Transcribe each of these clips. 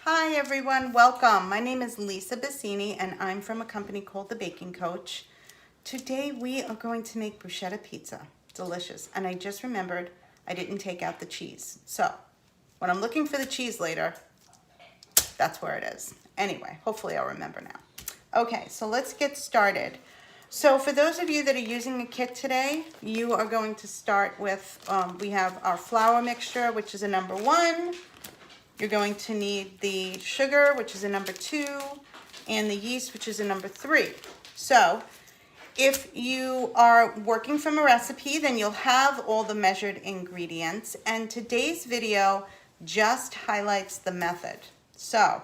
Hi everyone, welcome. My name is Lisa Bassini and I'm from a company called The Baking Coach. Today we are going to make bruschetta pizza. Delicious. And I just remembered I didn't take out the cheese. So when I'm looking for the cheese later, that's where it is. Anyway, hopefully I'll remember now. Okay, so let's get started. So for those of you that are using a kit today, you are going to start with, we have our flour mixture, which is a number 1. You're going to need the sugar, which is a number 2, and the yeast, which is a number 3. So if you are working from a recipe, then you'll have all the measured ingredients. And today's video just highlights the method. So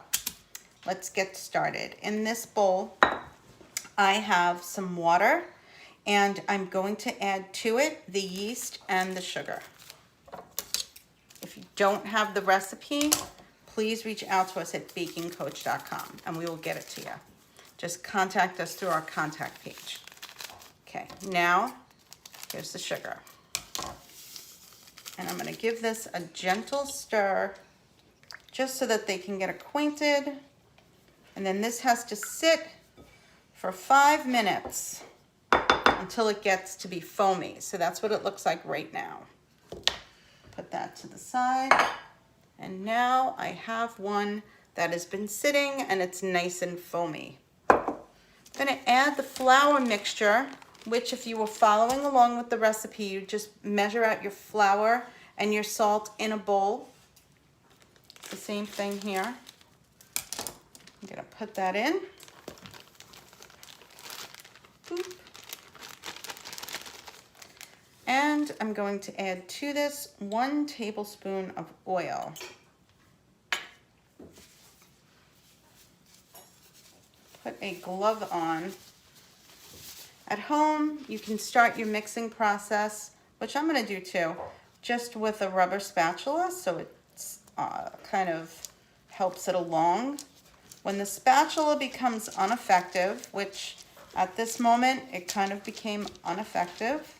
let's get started. In this bowl, I have some water, and I'm going to add to it the yeast and the sugar. If you don't have the recipe, please reach out to us at bakingcoach.com and we will get it to you. Just contact us through our contact page. Okay, now here's the sugar. And I'm going to give this a gentle stir just so that they can get acquainted. And then this has to sit for 5 minutes until it gets to be foamy. So that's what it looks like right now. Put that to the side, and now I have one that has been sitting and it's nice and foamy. I'm going to add the flour mixture, which if you were following along with the recipe, you just measure out your flour and your salt in a bowl. The same thing here. I'm going to put that in. Boop. And I'm going to add to this 1 tablespoon of oil. Put a glove on. At home, you can start your mixing process, which I'm going to do too, just with a rubber spatula, so it kind of helps it along. When the spatula becomes ineffective, which at this moment it kind of became ineffective,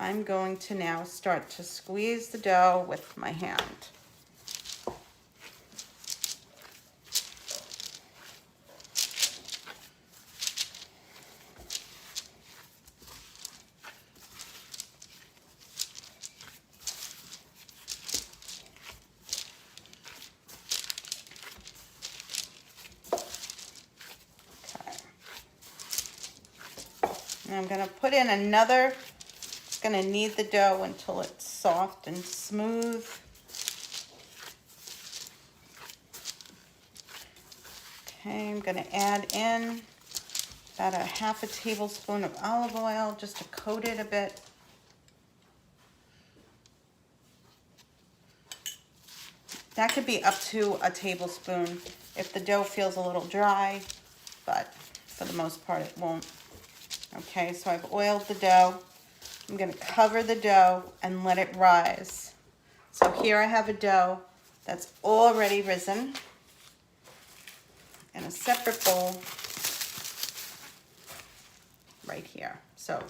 I'm going to now start to squeeze the dough with my hand. Okay. And I'm going to put in another. Going to knead the dough until it's soft and smooth. Okay, I'm going to add in about a half a tablespoon of olive oil just to coat it a bit. That could be up to a tablespoon if the dough feels a little dry, but for the most part it won't. Okay, so I've oiled the dough. I'm going to cover the dough and let it rise. So here I have a dough that's already risen in a separate bowl right here. So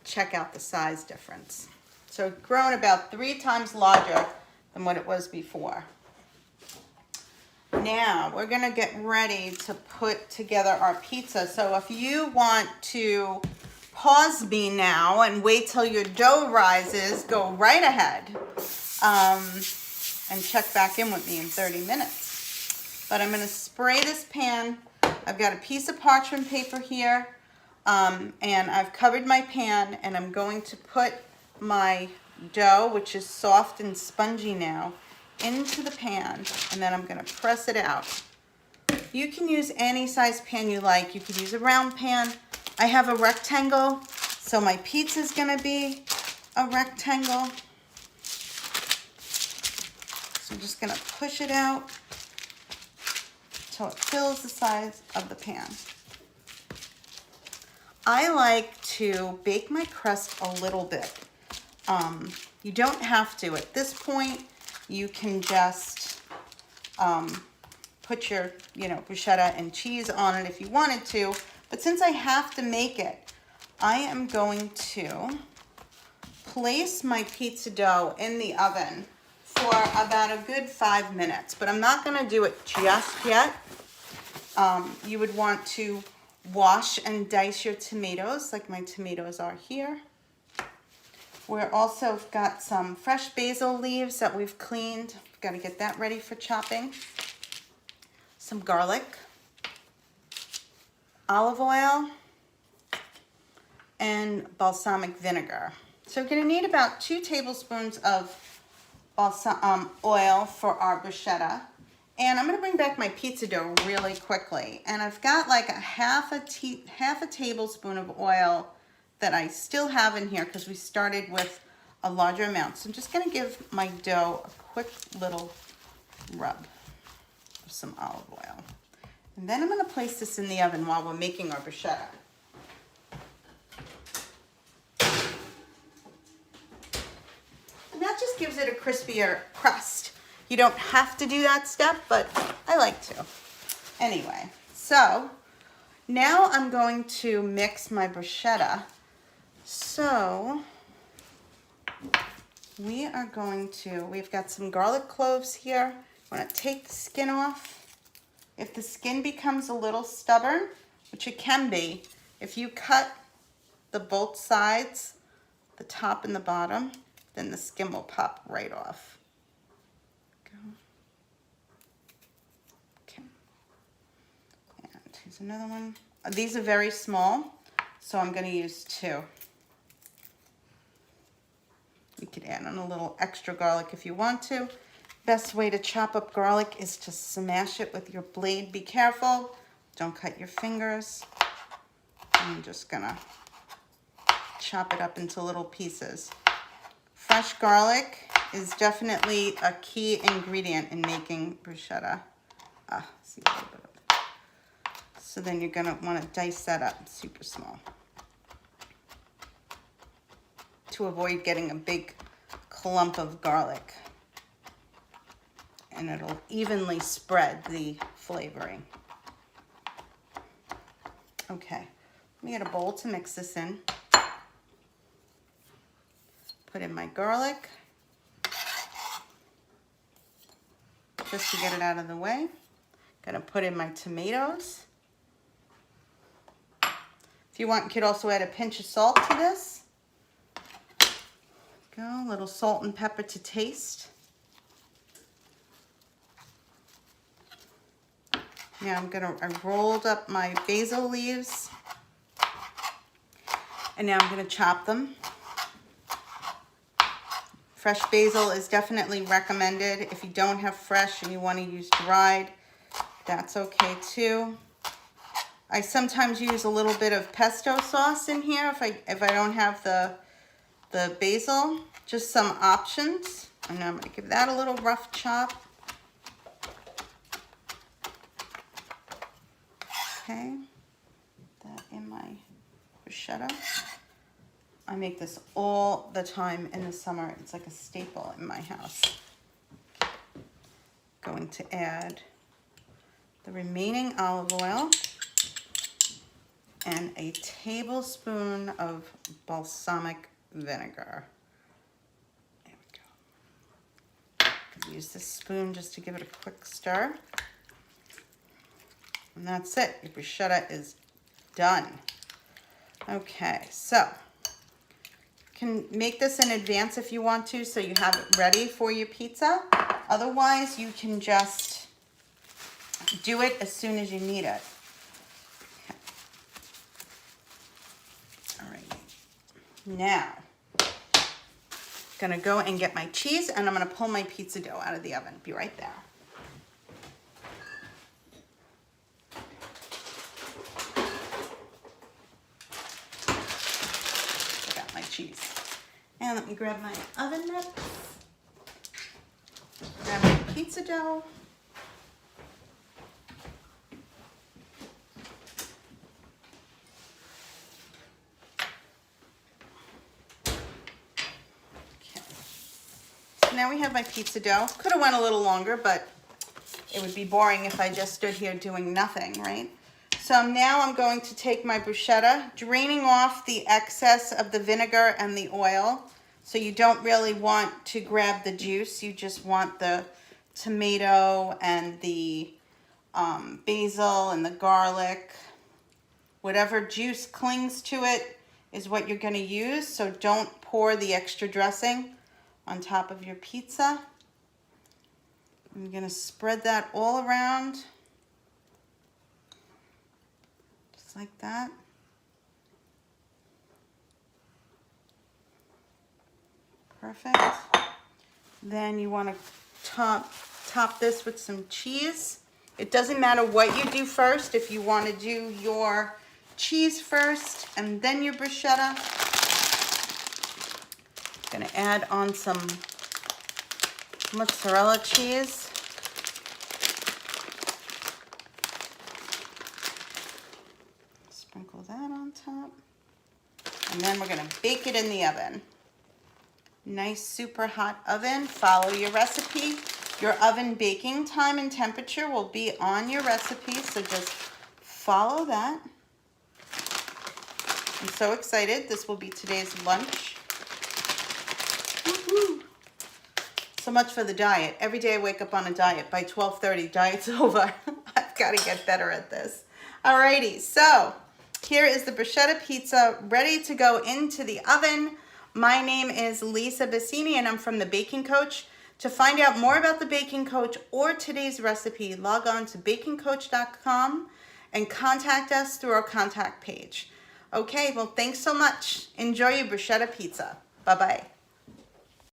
check out the size difference. So it's grown about 3 times larger than what it was before. Now we're going to get ready to put together our pizza. So if you want to pause me now and wait till your dough rises, go right ahead and check back in with me in 30 minutes. But I'm going to spray this pan. I've got a piece of parchment paper here, and I've covered my pan, and I'm going to put my dough, which is soft and spongy now, into the pan, and then I'm going to press it out. You can use any size pan you like. You could use a round pan. I have a rectangle, so my pizza is going to be a rectangle. So I'm just going to push it out until it fills the size of the pan. I like to bake my crust a little bit. You don't have to. At this point, you can just put your, bruschetta and cheese on it if you wanted to. But since I have to make it, I am going to place my pizza dough in the oven for about a good 5 minutes, but I'm not gonna do it just yet. You would want to wash and dice your tomatoes, like my tomatoes are here. We're also got some fresh basil leaves that we've cleaned. We've got to get that ready for chopping. Some garlic, olive oil, and balsamic vinegar. So we're going to need about 2 tablespoons of oil for our bruschetta. And I'm going to bring back my pizza dough really quickly. And I've got like half a tablespoon of oil that I still have in here because we started with a larger amount. So I'm just going to give my dough a quick little rub of some olive oil. And then I'm going to place this in the oven while we're making our bruschetta. And that just gives it a crispier crust. You don't have to do that step, but I like to. Anyway, so now I'm going to mix my bruschetta. So we've got some garlic cloves here. I'm going to take the skin off. If the skin becomes a little stubborn, which it can be, if you cut both sides, the top and the bottom, then the skin will pop right off. Okay. And here's another one. These are very small, so I'm going to use 2. You could add on a little extra garlic if you want to. Best way to chop up garlic is to smash it with your blade. Be careful, don't cut your fingers. I'm just gonna chop it up into little pieces. Fresh garlic is definitely a key ingredient in making bruschetta. See a little bit of it. So then you're gonna wanna dice that up super small to avoid getting a big clump of garlic. And it'll evenly spread the flavoring. Okay, let me get a bowl to mix this in. Put in my garlic, just to get it out of the way. Gonna put in my tomatoes. If you want, you could also add a pinch of salt to this. Go, a little salt and pepper to taste. Now I rolled up my basil leaves, and now I'm gonna chop them. Fresh basil is definitely recommended. If you don't have fresh and you wanna use dried, that's okay too. I sometimes use a little bit of pesto sauce in here if I don't have the basil. Just some options. And I'm gonna give that a little rough chop. Okay, that in my bruschetta. I make this all the time in the summer. It's like a staple in my house. Going to add the remaining olive oil and a tablespoon of balsamic vinegar. There we go. Use this spoon just to give it a quick stir. And that's it. Your bruschetta is done. Okay, so you can make this in advance if you want to, so you have it ready for your pizza. Otherwise, you can just do it as soon as you need it. Okay. All right. Now, I'm gonna go and get my cheese, and I'm gonna pull my pizza dough out of the oven. Be right there. Cheese. And let me grab my oven mitts, grab my pizza dough, okay. So now we have my pizza dough. Could have went a little longer, but it would be boring if I just stood here doing nothing, right? So now I'm going to take my bruschetta, draining off the excess of the vinegar and the oil So you don't really want to grab the juice. You just want the tomato and the basil and the garlic. Whatever juice clings to it is what you're going to use. So don't pour the extra dressing on top of your pizza. I'm going to spread that all around. Just like that. Perfect. Then you want to top this with some cheese. It doesn't matter what you do first. If you want to do your cheese first and then your bruschetta. I'm going to add on some mozzarella cheese. Sprinkle that on top. And then we're going to bake it in the oven. Nice super hot oven. Follow your recipe. Your oven baking time and temperature will be on your recipe, so just follow that. I'm so excited. This will be today's lunch. Woo-hoo. So much for the diet. Every day I wake up on a diet. By 12:30, diet's over. I've got to get better at this. Alrighty, so here is the bruschetta pizza ready to go into the oven. My name is Lisa Bassini and I'm from The Baking Coach. To find out more about The Baking Coach or today's recipe, log on to bakingcoach.com and contact us through our contact page. Okay, well, thanks so much. Enjoy your bruschetta pizza. Bye-bye.